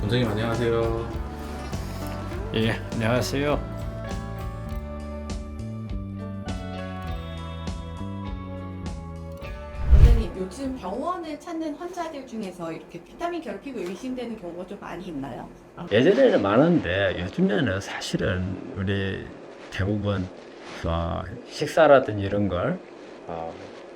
원장님 안녕하세요. 예, 안녕하세요. 원장님, 요즘 병원을 찾는 환자들 중에서 이렇게 비타민 결핍을 의심되는 경우가 좀 많이 있나요? 예전에는 많은데 요즘에는 사실은 우리 대부분 식사라든지 이런 걸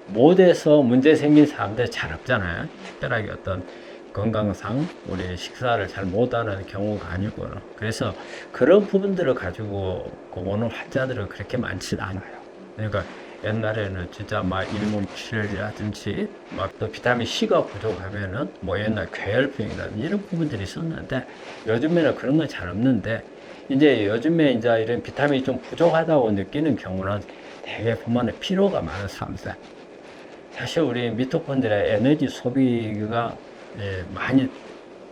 못해서 문제 생긴 사람들 잘 없잖아요. 특별하게 어떤 건강상 우리 식사를 잘 못하는 경우가 아니고, 그래서 그런 부분들을 가지고 오는 환자들은 그렇게 많지 않아요. 그러니까 옛날에는 진짜 막 잇몸출이라든지 막 또 비타민 C가 부족하면은 뭐 옛날 괴혈병이라든지 이런 부분들이 있었는데, 요즘에는 그런 건 잘 없는데, 이제 요즘에 이제 이런 비타민이 좀 부족하다고 느끼는 경우는 되게 보면은 피로가 많은 사람들. 사실 우리 미토콘드리아 에너지 소비가 많이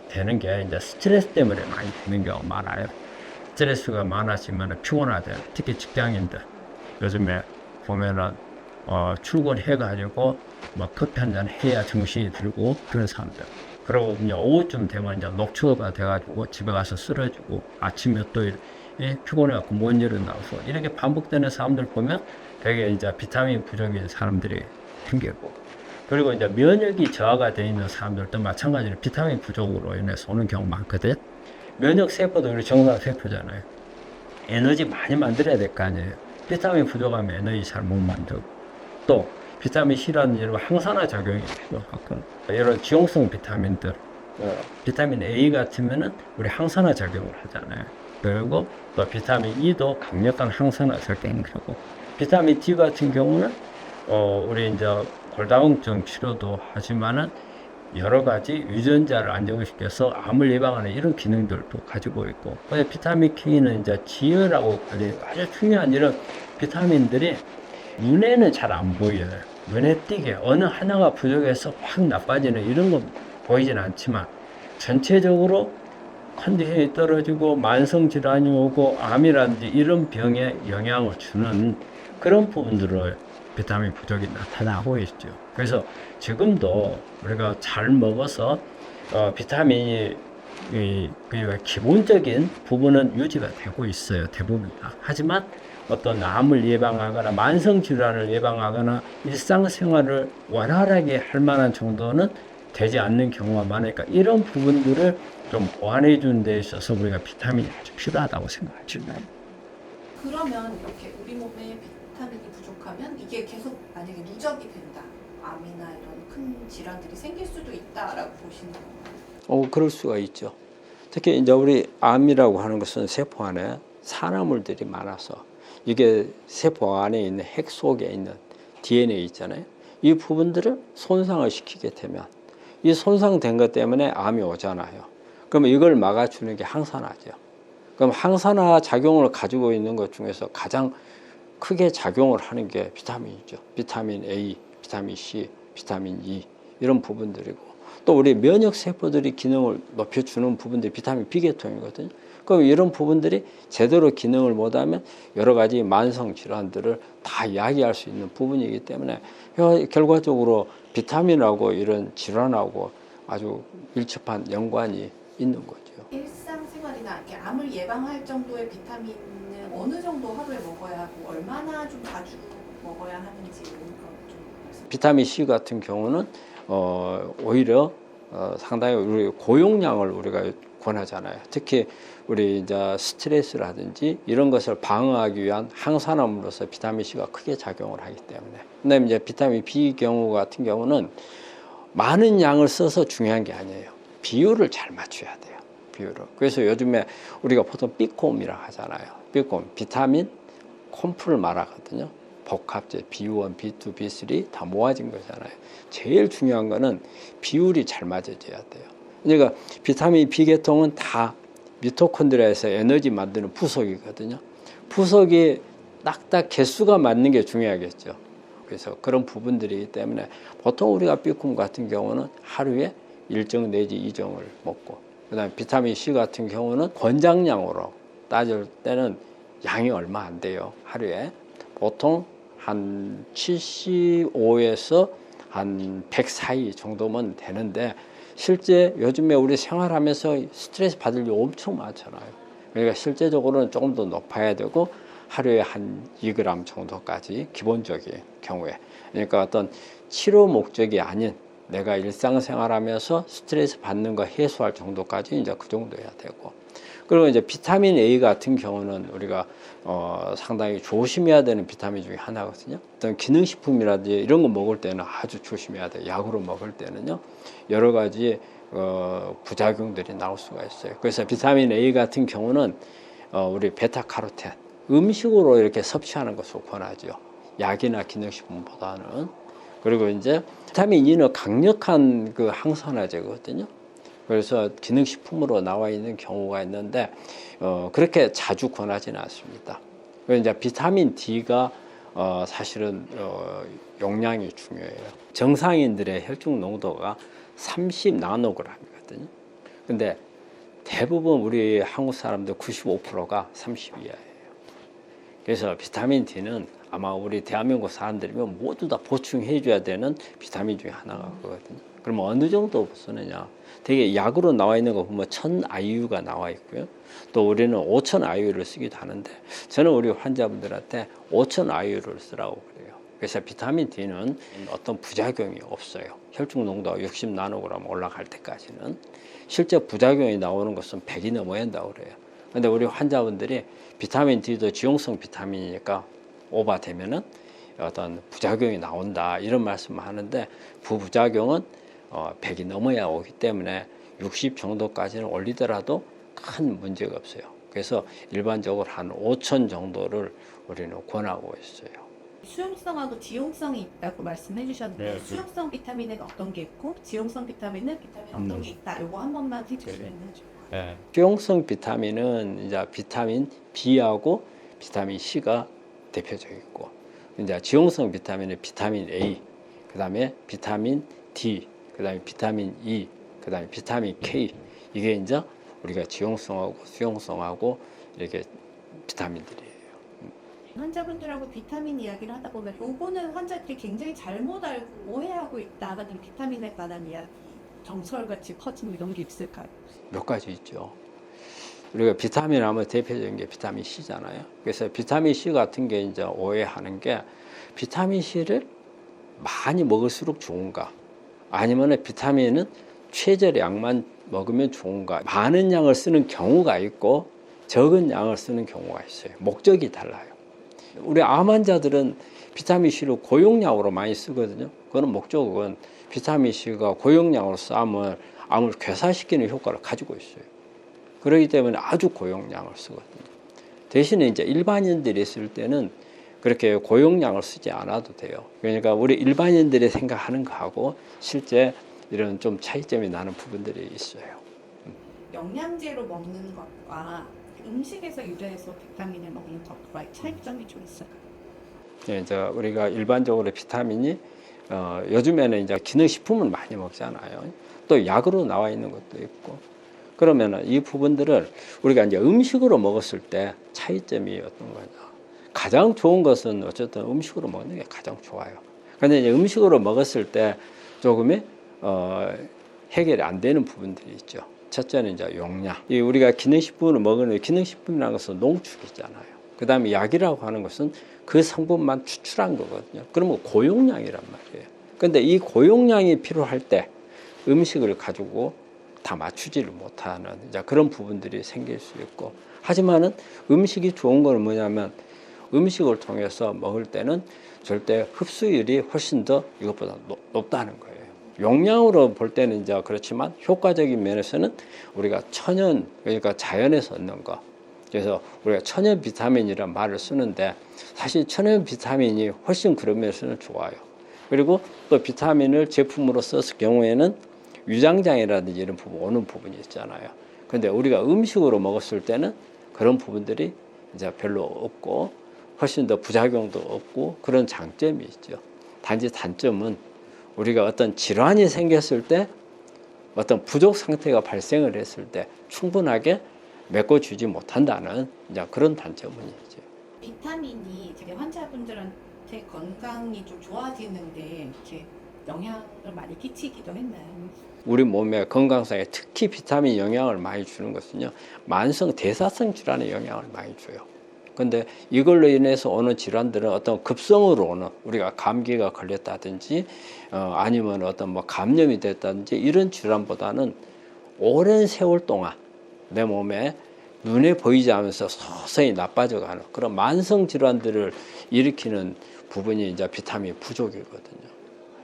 되는 게 이제 스트레스 때문에 많이 되는 경우가 많아요. 스트레스가 많아지면 피곤하대요. 특히 직장인들. 요즘에 보면은 출근해가지고 막 커피 한잔 해야 정신이 들고 그런 사람들. 그리고 이제 오후쯤 되면 이제 녹초가 돼가지고 집에 가서 쓰러지고 아침에 또 피곤해갖고 못 일어나서 이렇게 반복되는 사람들 보면 되게 이제 비타민 부족인 사람들이 생기고, 그리고 이제 면역이 저하가 되어 있는 사람들도 마찬가지로 비타민 부족으로 인해서 오는 경우 많거든. 면역 세포도 우리 정상 세포잖아요. 에너지 많이 만들어야 될 거 아니에요. 비타민 부족하면 에너지 잘 못 만들고, 또 비타민 C라는 이런 항산화 작용이 필요하고, 이런 지용성 비타민들, 비타민 A 같으면은 우리 항산화 작용을 하잖아요. 그리고 또 비타민 E도 강력한 항산화 작용을 하고, 비타민 D 같은 경우는 우리 이제 골다공증 치료도 하지만은 여러 가지 유전자를 안정시켜서 암을 예방하는 이런 기능들도 가지고 있고, 비타민 K는 이제 지혈하고 아주 중요한 이런 비타민들이 눈에는 잘 안 보여요. 눈에 띄게 어느 하나가 부족해서 확 나빠지는 이런 건 보이진 않지만, 전체적으로 컨디션이 떨어지고 만성 질환이 오고 암이라든지 이런 병에 영향을 주는 그런 부분들을 비타민 부족이 나타나고 있죠. 그래서 지금도 우리가 잘 먹어서 비타민이 기본적인 부분은 유지가 되고 있어요. 대부분 다. 하지만 어떤 암을 예방하거나 만성 질환을 예방하거나 일상생활을 원활하게 할 만한 정도는 되지 않는 경우가 많으니까, 이런 부분들을 좀 보완해 주는 데 있어서 우리가 비타민이 아주 필요하다고 생각합니다. 그러면 이렇게 우리 몸에 비타민이 부족하면 이게 계속 만약에 누적이 된다. 암이나 이런 큰 질환들이 생길 수도 있다라고 보시는 건가요? 그럴 수가 있죠. 특히 이제 우리 암이라고 하는 것은 세포 안에 산화물들이 많아서, 이게 세포 안에 있는 핵 속에 있는 DNA 있잖아요. 이 부분들을 손상을 시키게 되면, 이 손상된 것 때문에 암이 오잖아요. 그러면 이걸 막아주는 게 항산화죠. 그럼 항산화 작용을 가지고 있는 것 중에서 가장 크게 작용을 하는 게 비타민이죠. 비타민 A, 비타민 C, 비타민 E 이런 부분들이고, 또 우리 면역 세포들이 기능을 높여주는 부분들이 비타민 B 계통이거든요. 그럼 이런 부분들이 제대로 기능을 못하면 여러 가지 만성 질환들을 다 야기할 수 있는 부분이기 때문에, 결과적으로 비타민하고 이런 질환하고 아주 밀접한 연관이 있는 거죠. 일상생활이나 이렇게 암을 예방할 정도의 비타민은 어느 정도 하루에 먹어야 하고 얼마나 좀 자주 먹어야 하는지 이런 거좀 말씀. 비타민 C 같은 경우는 오히려 상당히 우리 고용량을 우리가 권하잖아요. 특히 우리 이제 스트레스라든지 이런 것을 방어하기 위한 항산화물로서 비타민 C가 크게 작용을 하기 때문에. 그다음에 이제 비타민 B 경우 같은 경우는 많은 양을 써서 중요한 게 아니에요. 비율을 잘 맞춰야 돼요. 비율을. 그래서 요즘에 우리가 보통 B콤이라고 하잖아요. B콤, 비타민 콤프를 말하거든요. 복합제 B1, B2, B3 다 모아진 거잖아요. 제일 중요한 거는 비율이 잘 맞아져야 돼요. 그러니까 비타민 B 계통은 다 미토콘드리아에서 에너지 만드는 부속이거든요. 부속이 딱딱 개수가 맞는 게 중요하겠죠. 그래서 그런 부분들이기 때문에 보통 우리가 B콤 같은 경우는 하루에 1정 내지 2정을 먹고, 그다음에 비타민 C 같은 경우는 권장량으로 따질 때는 양이 얼마 안 돼요. 하루에 보통 한 75에서 한 100 사이 정도면 되는데, 실제 요즘에 우리 생활하면서 스트레스 받을 일 엄청 많잖아요. 그러니까 실제적으로는 조금 더 높아야 되고 하루에 한 2g 정도까지 기본적인 경우에, 그러니까 어떤 치료 목적이 아닌 내가 일상생활하면서 스트레스 받는 거 해소할 정도까지 이제 그 정도 해야 되고, 그리고 이제 비타민 A 같은 경우는 우리가 상당히 조심해야 되는 비타민 중에 하나거든요. 어떤 기능식품이라든지 이런 거 먹을 때는 아주 조심해야 돼요. 약으로 먹을 때는요, 여러 가지 부작용들이 나올 수가 있어요. 그래서 비타민 A 같은 경우는 우리 베타카로텐 음식으로 이렇게 섭취하는 것을 권하죠. 약이나 기능식품보다는. 그리고 이제 비타민 E는 강력한 그 항산화제거든요. 그래서 기능식품으로 나와 있는 경우가 있는데 그렇게 자주 권하지는 않습니다. 그래서 이제 비타민 D가 사실은 용량이 중요해요. 정상인들의 혈중 농도가 30 나노그램이거든요. 근데 대부분 우리 한국 사람들 95%가 30 이하예요. 그래서 비타민 D는 아마 우리 대한민국 사람들이면 모두 다 보충해 줘야 되는 비타민 중에 하나가 그거거든요. 그러면 어느 정도 쓰느냐? 되게 약으로 나와 있는 거 보면 1000 IU가 나와 있고요. 또 우리는 5000 IU를 쓰기도 하는데 저는 우리 환자분들한테 5000 IU를 쓰라고 그래요. 그래서 비타민 D는 어떤 부작용이 없어요. 혈중 농도가 60 나노그램 올라갈 때까지는. 실제 부작용이 나오는 것은 100이 넘어야 한다고 그래요. 근데 우리 환자분들이 비타민 D도 지용성 비타민이니까 오버되면은 어떤 부작용이 나온다 이런 말씀을 하는데, 부작용은 100이 넘어야 오기 때문에 60 정도까지는 올리더라도 큰 문제가 없어요. 그래서 일반적으로 한 5000 정도를 우리는 권하고 있어요. 수용성하고 지용성이 있다고 말씀해 주셨는데 네, 수용성 비타민은 어떤 게 있고 지용성 비타민은 어떤 게 있다. 요거 한 번만 해주시면 좋아요. 수용성 비타민은 이제 비타민 B하고 비타민 C가 대표적이고, 이제 지용성 비타민은 비타민 A, 그다음에 비타민 D, 그다음에 비타민 E, 그다음에 비타민 K. 이게 이제 우리가 지용성하고 수용성하고 이렇게 비타민들이에요. 환자분들하고 비타민 이야기를 하다 보면 요거는 환자들이 굉장히 잘못 알고 오해하고 있다라는 비타민에 관한 이야기 정설같이 퍼지는 이런 게 있을까요? 몇 가지 있죠. 우리가 비타민 하면 대표적인 게 비타민 C잖아요. 그래서 비타민 C 같은 게 이제 오해하는 게, 비타민 C를 많이 먹을수록 좋은가? 아니면 비타민은 최저량만 먹으면 좋은가? 많은 양을 쓰는 경우가 있고 적은 양을 쓰는 경우가 있어요. 목적이 달라요. 우리 암 환자들은 비타민 C를 고용량으로 많이 쓰거든요. 그거는 목적은 비타민 C가 고용량으로 싸면 암을 괴사시키는 효과를 가지고 있어요. 그렇기 때문에 아주 고용량을 쓰거든요. 대신에 이제 일반인들이 쓸 때는 그렇게 고용량을 쓰지 않아도 돼요. 그러니까 우리 일반인들이 생각하는 거하고 실제 이런 좀 차이점이 나는 부분들이 있어요. 영양제로 먹는 것과 음식에서 유래해서 비타민을 먹는 것과 차이점이 좀 있어요. 네, 이제 우리가 일반적으로 비타민이 요즘에는 이제 기능식품을 많이 먹잖아요. 또 약으로 나와 있는 것도 있고. 그러면 이 부분들을 우리가 이제 음식으로 먹었을 때 차이점이 어떤 거냐? 가장 좋은 것은 어쨌든 음식으로 먹는 게 가장 좋아요. 그런데 이제 음식으로 먹었을 때 조금의 해결이 안 되는 부분들이 있죠. 첫째는 이제 용량. 이 우리가 기능식품을 먹는, 기능식품이라는 것은 농축이잖아요. 그 다음에 약이라고 하는 것은 그 성분만 추출한 거거든요. 그러면 고용량이란 말이에요. 근데 이 고용량이 필요할 때 음식을 가지고 다 맞추지를 못하는 이제 그런 부분들이 생길 수 있고, 하지만은 음식이 좋은 건 뭐냐면 음식을 통해서 먹을 때는 절대 흡수율이 훨씬 더 이것보다 높다는 거예요. 용량으로 볼 때는 이제 그렇지만 효과적인 면에서는 우리가 천연, 그러니까 자연에서 얻는 거. 그래서 우리가 천연 비타민이라는 말을 쓰는데 사실 천연 비타민이 훨씬 그런 면에서는 좋아요. 그리고 또 비타민을 제품으로 썼을 경우에는 위장장애라든지 이런 부분 오는 부분이 있잖아요. 그런데 우리가 음식으로 먹었을 때는 그런 부분들이 이제 별로 없고 훨씬 더 부작용도 없고 그런 장점이 있죠. 단지 단점은 우리가 어떤 질환이 생겼을 때 어떤 부족 상태가 발생을 했을 때 충분하게 메꿔주지 못한다는 이제 그런 단점은 있죠. 비타민이 되게 환자분들한테 건강이 좀 좋아지는데 이렇게 영향을 많이 끼치기도 했나요? 우리 몸의 건강상에 특히 비타민 영향을 많이 주는 것은요, 만성 대사성 질환에 영향을 많이 줘요. 근데 이걸로 인해서 오는 질환들은 어떤 급성으로 오는, 우리가 감기가 걸렸다든지 아니면 어떤 뭐 감염이 됐다든지 이런 질환보다는 오랜 세월 동안 내 몸에 눈에 보이지 않으면서 서서히 나빠져가는 그런 만성 질환들을 일으키는 부분이 이제 비타민 부족이거든요.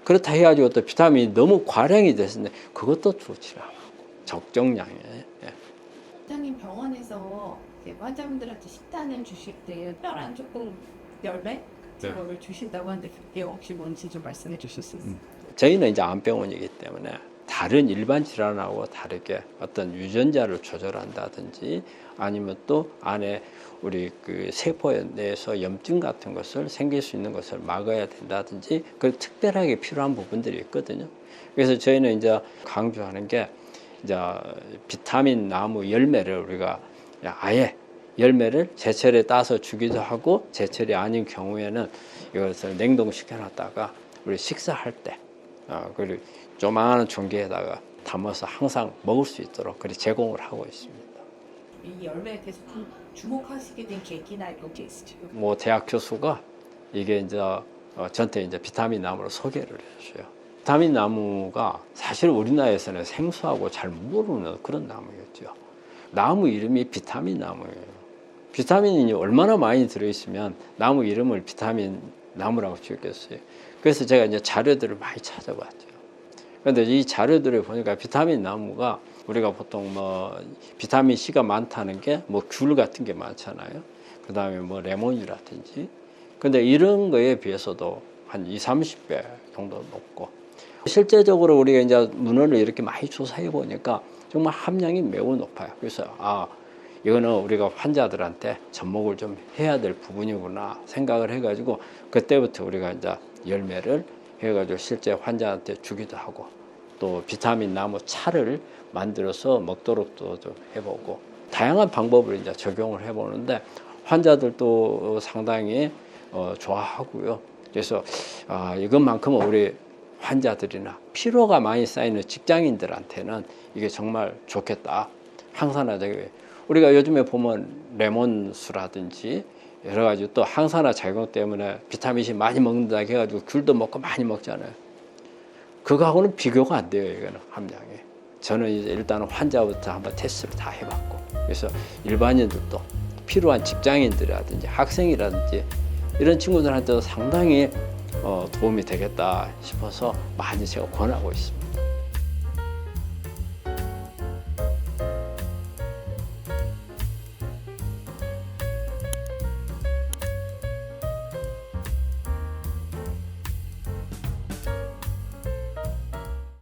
그렇다 해가지고 또 비타민이 너무 과량이 됐는데 그것도 좋지 않고 적정량에. 예. 원장님 병원에서 이제 환자분들한테 식단을 주실 때 특별한 조금 열매 같은 거를 주신다고 하는데 그게 혹시 뭔지 좀 말씀해 주셨어요? 저희는 이제 암병원이기 때문에 다른 일반 질환하고 다르게 어떤 유전자를 조절한다든지 아니면 또 안에 우리 그 세포 내에서 염증 같은 것을 생길 수 있는 것을 막아야 된다든지 그 특별하게 필요한 부분들이 있거든요. 그래서 저희는 이제 강조하는 게 이제 비타민 나무 열매를 우리가 아예 열매를 제철에 따서 주기도 하고 제철이 아닌 경우에는 이것을 냉동시켜 놨다가 우리 식사할 때 그리고 조그마한 종개에다가 담아서 항상 먹을 수 있도록 그렇게 제공을 하고 있습니다. 이 열매에 대해서 좀 주목하시게 된 계기나 이런 게 있으세요? 뭐 대학 교수가 이게 이제 저한테 이제 비타민 나무를 소개를 해줘요. 비타민 나무가 사실 우리나라에서는 생소하고 잘 모르는 그런 나무였죠. 나무 이름이 비타민 나무예요. 비타민이 얼마나 많이 들어있으면 나무 이름을 비타민 나무라고 지었겠어요. 그래서 제가 이제 자료들을 많이 찾아봤죠. 그런데 이 자료들을 보니까 비타민 나무가 우리가 보통 뭐 비타민 C가 많다는 게 뭐 귤 같은 게 많잖아요. 그 다음에 뭐 레몬이라든지. 근데 이런 거에 비해서도 한 20, 30배 정도 높고. 실제적으로 우리가 이제 문헌을 이렇게 많이 조사해 보니까 정말 함량이 매우 높아요. 그래서 이거는 우리가 환자들한테 접목을 좀 해야 될 부분이구나 생각을 해가지고 그때부터 우리가 이제 열매를 해가지고 실제 환자한테 주기도 하고 또 비타민 나무 차를 만들어서 먹도록도 좀 해보고 다양한 방법을 이제 적용을 해보는데 환자들도 상당히 좋아하고요. 그래서 이것만큼은 우리 환자들이나 피로가 많이 쌓이는 직장인들한테는 이게 정말 좋겠다. 항산화제 우리가 요즘에 보면 레몬수라든지 여러 가지 또 항산화 작용 때문에 비타민C 많이 먹는다 해가지고 귤도 먹고 많이 먹잖아요. 그거하고는 비교가 안 돼요. 이거는 함량이. 저는 이제 일단은 환자부터 한번 테스트를 다 해봤고 그래서 일반인들도 필요한 직장인들이라든지 학생이라든지 이런 친구들한테도 상당히 도움이 되겠다 싶어서 많이 제가 권하고 있습니다.